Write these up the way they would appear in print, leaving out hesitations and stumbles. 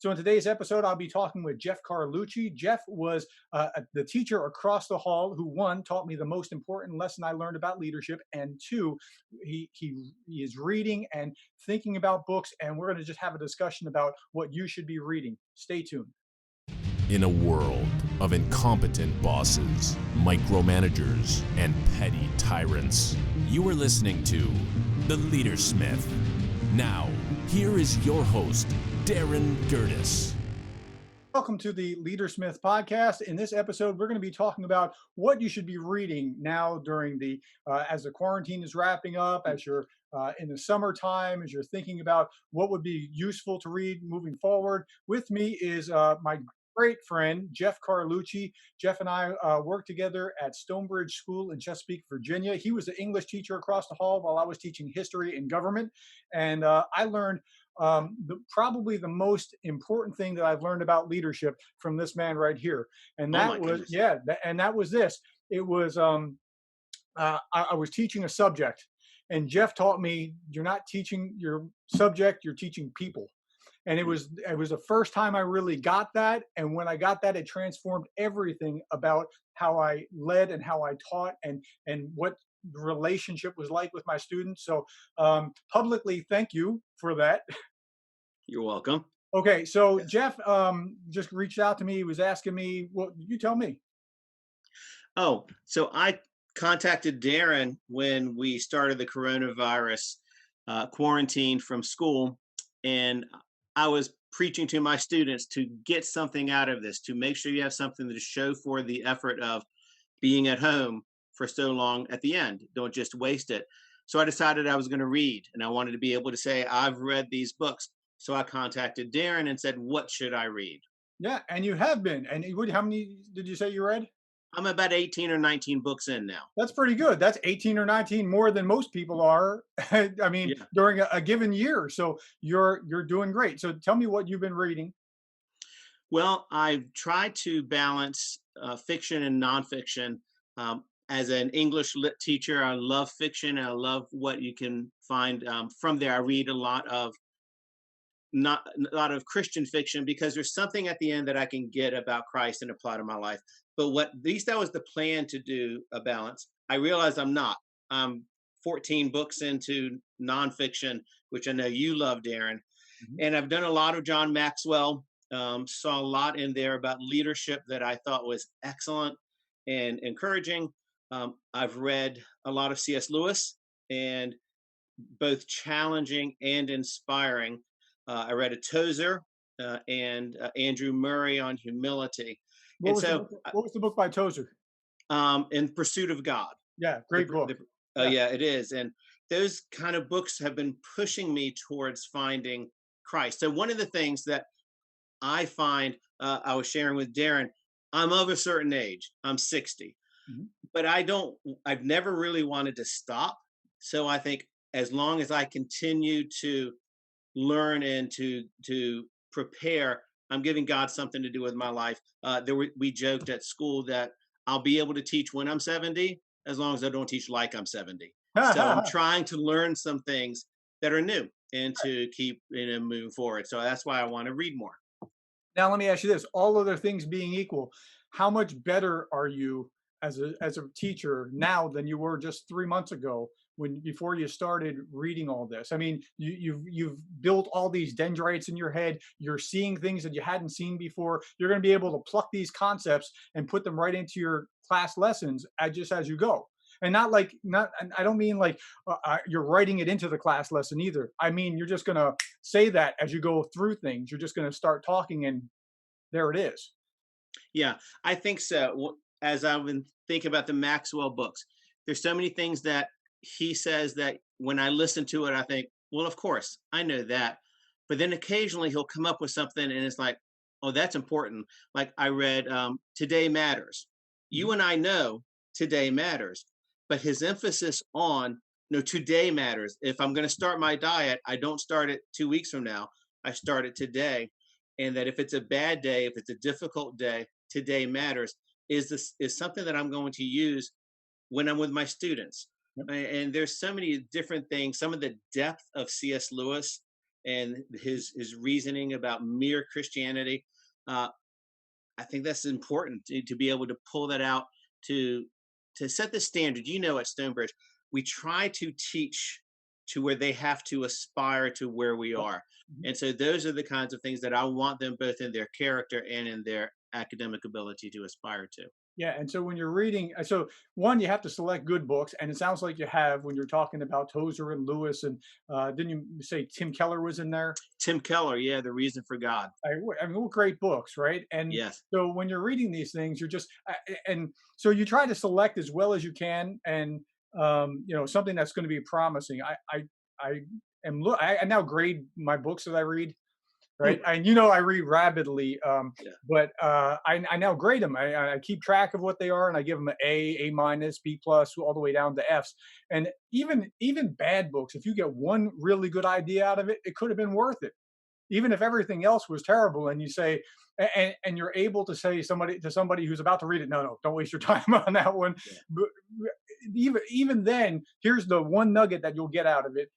So in today's episode, I'll be talking with Jeff Carlucci. Jeff was the teacher across the hall who, one, taught me the most important lesson I learned about leadership, and two, he is reading and thinking about books, and we're going to just have a discussion about what you should be reading. Stay tuned. In a world of incompetent bosses, micromanagers, and petty tyrants, you are listening to The Leadersmith. Now, here is your host, Darren Gerdes. Welcome to the Leadersmith podcast. In this episode, we're going to be talking about what you should be reading now during the as the quarantine is wrapping up, as you're in the summertime, as you're thinking about what would be useful to read moving forward. With me is my great friend, Jeff Carlucci. Jeff and I worked together at Stonebridge School in Chesapeake, Virginia. He was an English teacher across the hall while I was teaching history and government. And I learned probably the most important thing that I've learned about leadership from this man right here. And that was this. It was, I was teaching a subject, and Jeff taught me, you're not teaching your subject, you're teaching people. And it was the first time I really got that. And when I got that, it transformed everything about how I led and how I taught and what the relationship was like with my students. So publicly, thank you for that. You're welcome. Okay, so Jeff just reached out to me. He was asking me, well, you tell me. Oh, so I contacted Darren when we started the coronavirus quarantine from school, and I was preaching to my students to get something out of this, to make sure you have something to show for the effort of being at home for so long at the end. Don't just waste it. So I decided I was going to read, and I wanted to be able to say, I've read these books. So I contacted Darren and said, what should I read? Yeah, and you have been. And how many did you say you read? I'm about 18 or 19 books in now. That's pretty good. That's 18 or 19 more than most people are. I mean, during a given year. So you're doing great. So tell me what you've been reading. Well, I've tried to balance fiction and nonfiction. As an English lit teacher, I love fiction. I love what you can find from there. I read a lot of Christian fiction because there's something at the end that I can get about Christ and apply to my life. But at least that was the plan, to do a balance. I realized I'm not. I'm 14 books into nonfiction, which I know you love, Darren. Mm-hmm. And I've done a lot of John Maxwell. Saw a lot in there about leadership that I thought was excellent and encouraging. I've read a lot of C.S. Lewis, and both challenging and inspiring. I read a Tozer and Andrew Murray on humility. What was the book by Tozer? In Pursuit of God. Yeah, great book. Yeah, it is. And those kind of books have been pushing me towards finding Christ. So one of the things that I find, I was sharing with Darren, I'm of a certain age. I'm 60. Mm-hmm. But I've never really wanted to stop. So I think as long as I continue to learn and to prepare, I'm giving God something to do with my life. We joked at school that I'll be able to teach when I'm 70, as long as I don't teach like I'm 70. So I'm trying to learn some things that are new and to keep moving forward. So that's why I want to read more. Now, let me ask you this: all other things being equal, how much better are you as a teacher now than you were just 3 months ago, before you started reading all this? I mean, you've built all these dendrites in your head. You're seeing things that you hadn't seen before. You're going to be able to pluck these concepts and put them right into your class lessons just as you go. And I don't mean like you're writing it into the class lesson either. I mean, you're just going to say that as you go through things. You're just going to start talking, and there it is. Yeah, I think so. As I've been thinking about the Maxwell books, there's so many things that he says that when I listen to it, I think, well, of course, I know that. But then occasionally he'll come up with something and it's like, oh, that's important. Like I read Today Matters. You and I know today matters, but his emphasis on, today matters. If I'm going to start my diet, I don't start it 2 weeks from now. I start it today. And that if it's a bad day, if it's a difficult day, today matters is something that I'm going to use when I'm with my students. And there's so many different things. Some of the depth of C.S. Lewis and his reasoning about mere Christianity. Uh, I think that's important to be able to pull that out to set the standard. At Stonebridge, we try to teach to where they have to aspire to where we are. Mhm. And so those are the kinds of things that I want them both in their character and in their academic ability to aspire to. Yeah, and so when you're reading, so one, you have to select good books, and it sounds like you have when you're talking about Tozer and Lewis, and didn't you say Tim Keller was in there? Tim Keller, yeah, The Reason for God. I mean, what great books, right? And Yes. so when you're reading these things, you're just, and so you try to select as well as you can, and something that's going to be promising. I now grade my books that I read, right? Hmm. And I read rapidly, Yeah. but I now grade them. I keep track of what they are, and I give them an A minus, B plus, all the way down to Fs. And even bad books, if you get one really good idea out of it, it could have been worth it, even if everything else was terrible. And you say, and you're able to say somebody who's about to read it, no, don't waste your time on that one. Yeah. But even then, here's the one nugget that you'll get out of it.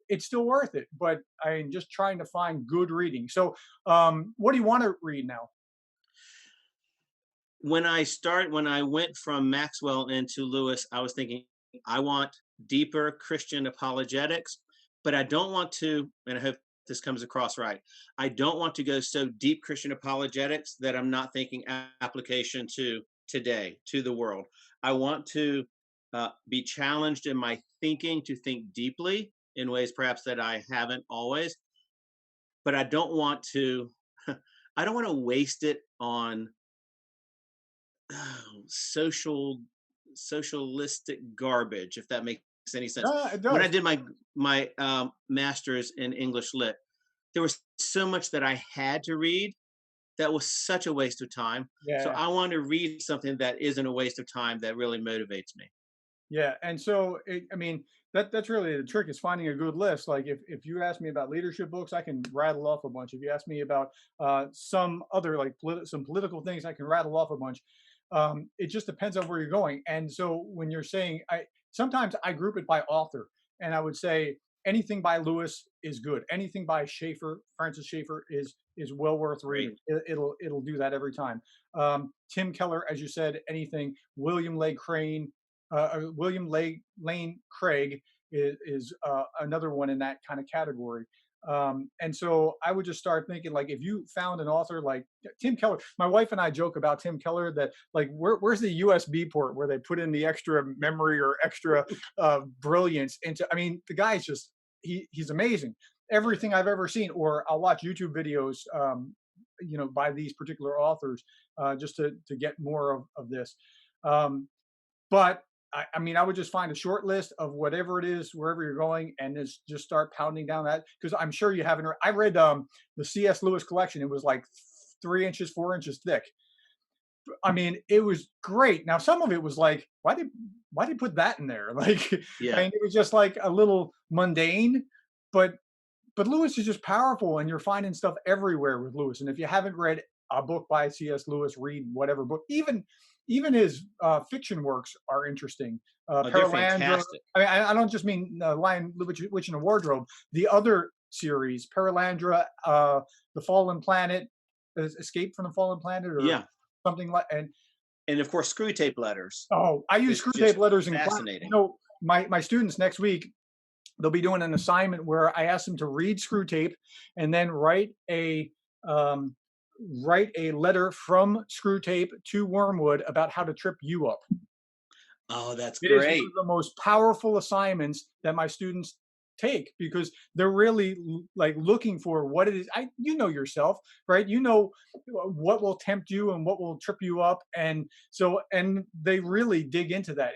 It's still worth it, but I'm just trying to find good reading. So, what do you want to read now? When I went from Maxwell into Lewis, I was thinking I want deeper Christian apologetics, but I don't want to, and I hope this comes across right. I don't want to go so deep Christian apologetics that I'm not thinking application to today, to the world. I want to be challenged in my thinking to think deeply in ways perhaps that I haven't always, but I don't want to. I don't want to waste it on social socialistic garbage, if that makes any sense. It When I does. did my master's in English lit, there was so much that I had to read that was such a waste of time. So Yeah, I want to read something that isn't a waste of time that really motivates me. yeah. And so, I mean, that's really the trick, is finding a good list. Like if you ask me about leadership books, I can rattle off a bunch. If you ask me about some other, like some political things, I can rattle off a bunch. It just depends on where you're going. And so when you're saying, I sometimes I group it by author, and I would say anything by Lewis is good. Anything by Francis Schaeffer is well worth Great. reading. It'll do that every time. Tim Keller, as you said, anything. William Lane Craig is another one in that kind of category. And so I would just start thinking, like, if you found an author like Tim Keller. My wife and I joke about Tim Keller that, like, where's the USB port where they put in the extra memory or extra brilliance into? I mean, the guy's just he's amazing. Everything I've ever seen, or I'll watch YouTube videos, by these particular authors, just to get more of this. Um, but I mean, I would just find a short list of whatever it is, wherever you're going, and just start pounding down that, because I'm sure you haven't. I read the C.S. Lewis collection. It was like 3 inches, 4 inches thick. I mean, it was great. Now, some of it was like, why did you put that in there? Like, I Yeah. mean, it was just like a little mundane, but Lewis is just powerful, and you're finding stuff everywhere with Lewis. And if you haven't read a book by C.S. Lewis, read whatever book. Even his fiction works are interesting. Oh, they're Paralandra. fantastic. I mean, I don't just mean Lion, Witch, and the Wardrobe. The other series, Paralandra, The Fallen Planet, Escape from the Fallen Planet, or Yeah. something like. And of course, Screwtape letters Oh, I use is Screwtape just letters in class. fascinating. My students next week, they'll be doing an assignment where I ask them to read Screwtape and then um, write a letter from Screwtape to Wormwood about how to trip you up. Oh, that's It is one great. of the most powerful assignments that my students take, because they're really like looking for what it is. Yourself, right? What will tempt you and what will trip you up, and they really dig into that.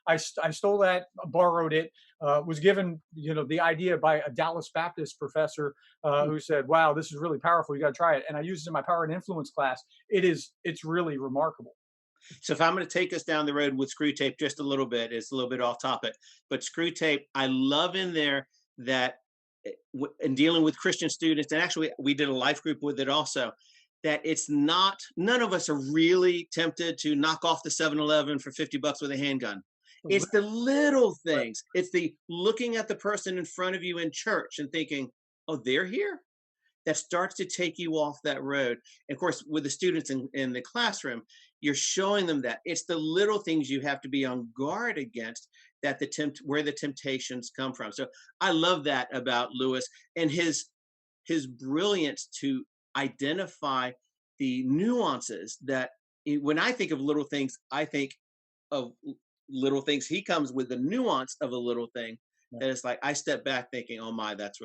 I stole that, borrowed it, was given the idea by a Dallas Baptist professor, who said, "Wow, this is really powerful. You got to try it." And I used it in my Power and Influence class. It's really remarkable. So if I'm going to take us down the road with Screwtape just a little bit, it's a little bit off topic, but Screwtape, I love in there that in dealing with Christian students, and actually we did a life group with it also, that it's not, none of us are really tempted to knock off the 7-Eleven for $50 with a handgun. It's the little things. It's the looking at the person in front of you in church and thinking, oh, they're here, that starts to take you off that road. And of course, with the students in the classroom, you're showing them that it's the little things you have to be on guard against, that where the temptations come from. So I love that about Lewis, and his brilliance to identify the nuances that, when I think of little things, I think of little things. He comes with the nuance of a little thing Yeah. that it's like I step back thinking, oh my, that's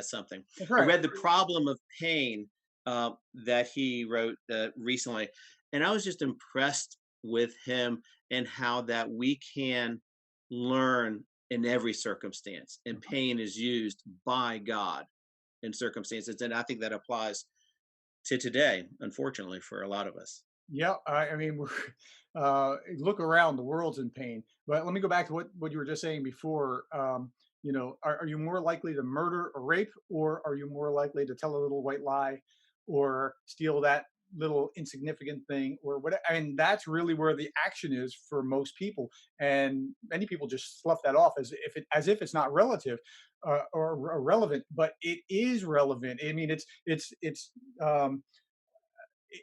something. That's I right. read The Problem of Pain, that he wrote recently, and I was just impressed with him and how that we can learn in every circumstance, and pain is used by God in circumstances, and I think that applies to today, unfortunately, for a lot of us. Yeah, I mean, we're, look around, the world's in pain. But let me go back to what you were just saying before. Are you more likely to murder or rape, or are you more likely to tell a little white lie, or steal that little insignificant thing, or what? I mean, that's really where the action is for most people, and many people just slough that off as if it's not relative, or relevant, but it is relevant. I mean, um,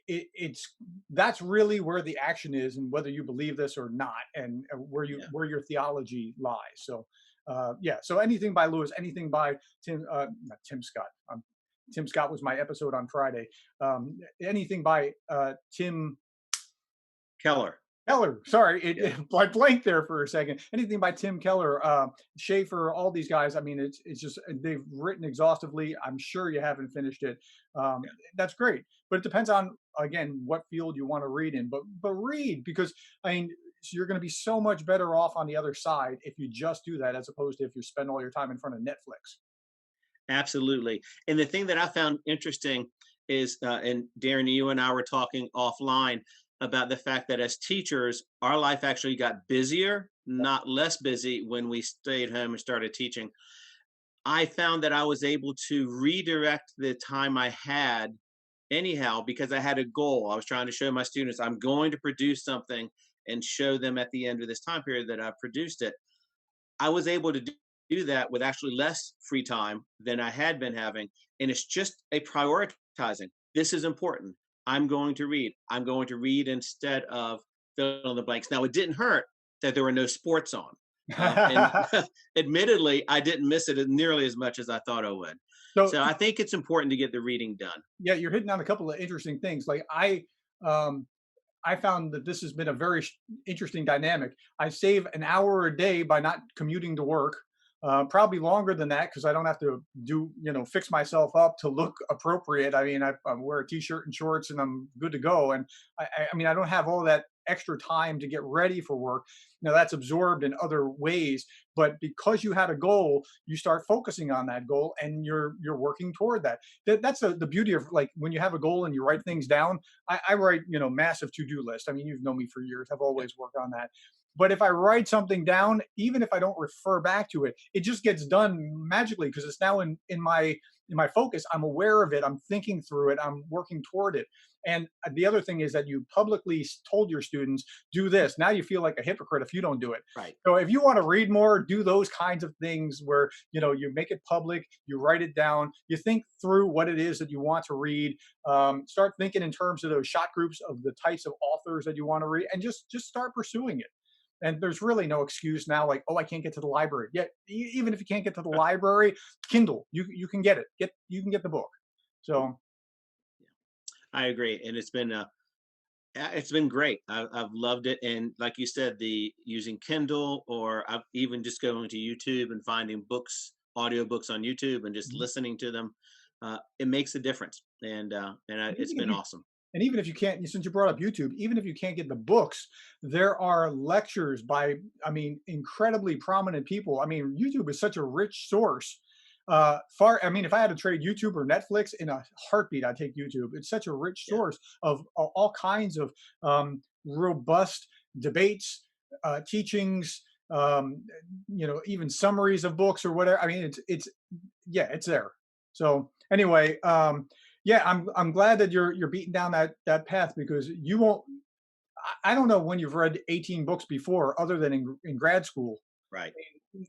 it's that's really where the action is, and whether you believe this or not, and Yeah. where your theology lies. So yeah, so anything by Lewis, anything by not Tim Scott. Tim Scott was my episode on Friday. Anything by Tim Keller. Keller. Sorry, Yeah. I blanked there for a second. Anything by Tim Keller, Schaefer, all these guys. I mean, it's just they've written exhaustively. I'm sure you haven't finished it. Um, Yeah. that's great, but it depends on, again, what field you want to read in. But read, because I mean, you're going to be so much better off on the other side if you just do that, as opposed to if you spend all your time in front of Netflix. Absolutely. And the thing that I found interesting is, and Darren, you and I were talking offline about the fact that as teachers, our life actually got busier, not less busy, when we stayed home and started teaching. I found that I was able to redirect the time I had anyhow, because I had a goal. I was trying to show my students I'm going to produce something and show them at the end of this time period that I've produced it. I was able to do that with actually less free time than I had been having. And it's just a prioritizing. This is important. I'm going to read. I'm going to read instead of fill in the blanks. Now, it didn't hurt that there were no sports on. And admittedly, I didn't miss it nearly as much as I thought I would. So So I think it's important to get the reading done. yeah, you're hitting on a couple of interesting things. Like um, I found that this has been a very interesting dynamic. I save an hour a day by not commuting to work. Probably longer than that, because I don't have to fix myself up to look appropriate. I mean, I wear a t-shirt and shorts and I'm good to go. And I mean, I don't have all that extra time to get ready for work. Now that's absorbed in other ways, but because you had a goal, you start focusing on that goal and you're working toward that. That's the beauty of, like, when you have a goal and you write things down. I write, massive to-do list. I mean, you've known me for years. I've always worked on that. But if I write something down, even if I don't refer back to it, it just gets done magically, because it's now in my focus. I'm aware of it. I'm thinking through it. I'm working toward it. And the other thing is that you publicly told your students, do this. Now you feel like a hypocrite if you don't do it. Right. So if you want to read more, do those kinds of things where, you make it public, you write it down, you think through what it is that you want to read. Start thinking in terms of those shot groups of the types of authors that you want to read, and just start pursuing it. And there's really no excuse now, like, oh, I can't get to the library. Yet, even if you can't get to the library, Kindle, you can get it. You can get the book. So I agree. And it's been great. I've loved it. And like you said, the using Kindle, or I've even just going to YouTube and finding audiobooks on YouTube and just mhm. listening to them. It makes a difference. And And it's even if been you awesome. and even if you can't, since you brought up YouTube, even if you can't get the books, there are lectures by, I mean, incredibly prominent people. I mean, YouTube is such a rich source. I mean, if I had to trade YouTube or Netflix in a heartbeat, I'd take YouTube. It's such a rich Yeah. source of all kinds of robust debates, teachings, even summaries of books or whatever. I mean, yeah, it's there. So anyway, yeah, I'm glad that you're beating down that path, because you won't. I don't know when you've read 18 books before, other than in grad school. Right.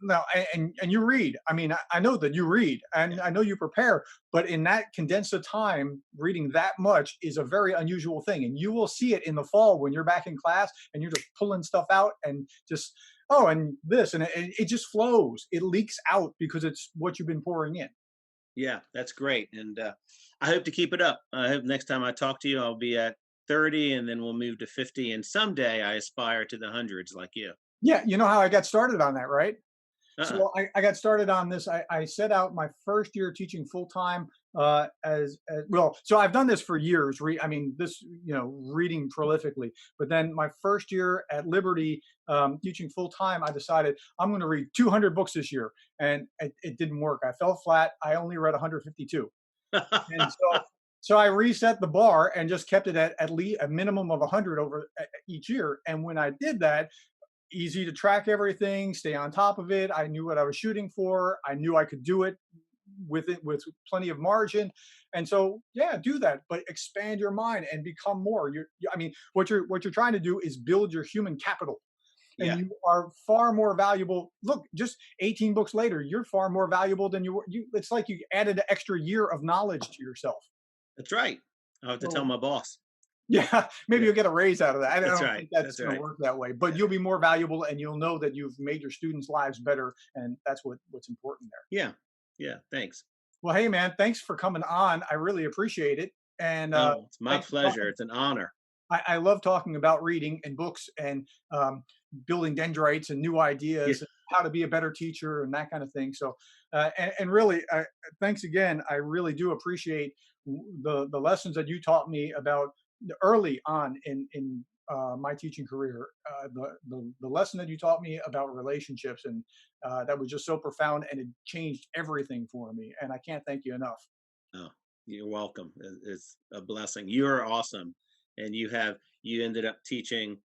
No, and you read. I mean, I know that you read, and I know you prepare, but in that condensed of time, reading that much is a very unusual thing. And you will see it in the fall when you're back in class and you're just pulling stuff out and just, oh, and this, and it just flows. It leaks out because it's what you've been pouring in. Yeah, that's great. And I hope to keep it up. I hope next time I talk to you, I'll be at 30 and then we'll move to 50. And someday I aspire to the hundreds like you. Yeah, you know how I got started on that, right? Uh-uh. So I got started on this. I set out my first year teaching full time as well. So I've done this for years. I mean, this reading prolifically. But then my first year at Liberty teaching full time, I decided I'm going to read 200 books this year, and it didn't work. I fell flat. I only read 152, and so I reset the bar and just kept it at least a minimum of 100 over each year. And when I did that, easy to track everything, stay on top of it. I knew what I was shooting for. I knew I could do it with plenty of margin. And so, yeah, do that, but expand your mind and become more. I mean, what you're trying to do is build your human capital. And Yeah, you are far more valuable. Look, just 18 books later, you're far more valuable than you were. It's like you added an extra year of knowledge to yourself. that's right. I'll have to tell So, my boss. yeah, maybe Yeah, you'll get a raise out of that. I that's don't right. think that's That's going to right. work that way, but Yeah. you'll be more valuable, and you'll know that you've made your students' lives better, and that's what's important there. Yeah. Yeah. Thanks. Well, hey man, thanks for coming on. I really appreciate it, and Oh, it's my thanks for pleasure. talking. It's an honor. I love talking about reading and books and building dendrites and new Yeah. ideas, and how to be a better teacher and that kind of thing. So, and really, thanks again. I really do appreciate the lessons that you taught me about early on in my teaching career. The lesson that you taught me about relationships, and that was just so profound, and it changed everything for me. And I can't thank you enough. Oh, you're welcome. It's a blessing. You're awesome. And you ended up teaching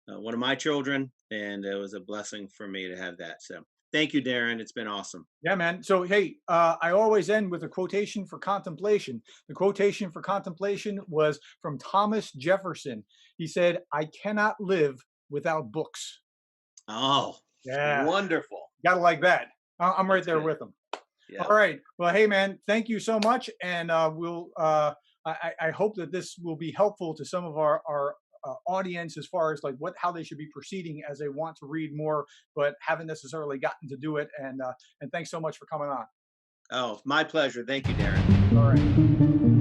one of my children, and it was a blessing for me to have that. So thank you, Darren. It's been awesome. Yeah, man. So, hey, I always end with a quotation for contemplation. The quotation for contemplation was from Thomas Jefferson. He said, "I cannot live without books." Oh, Yeah, wonderful. gotta like that. I'm right That's there good. with him. Yeah. All right. Well, hey, man, thank you so much, and we'll. I hope that this will be helpful to some of our audience as far as like how they should be proceeding as they want to read more, but haven't necessarily gotten to do it. And thanks so much for coming on. Oh, my pleasure. Thank you, Darren. All right.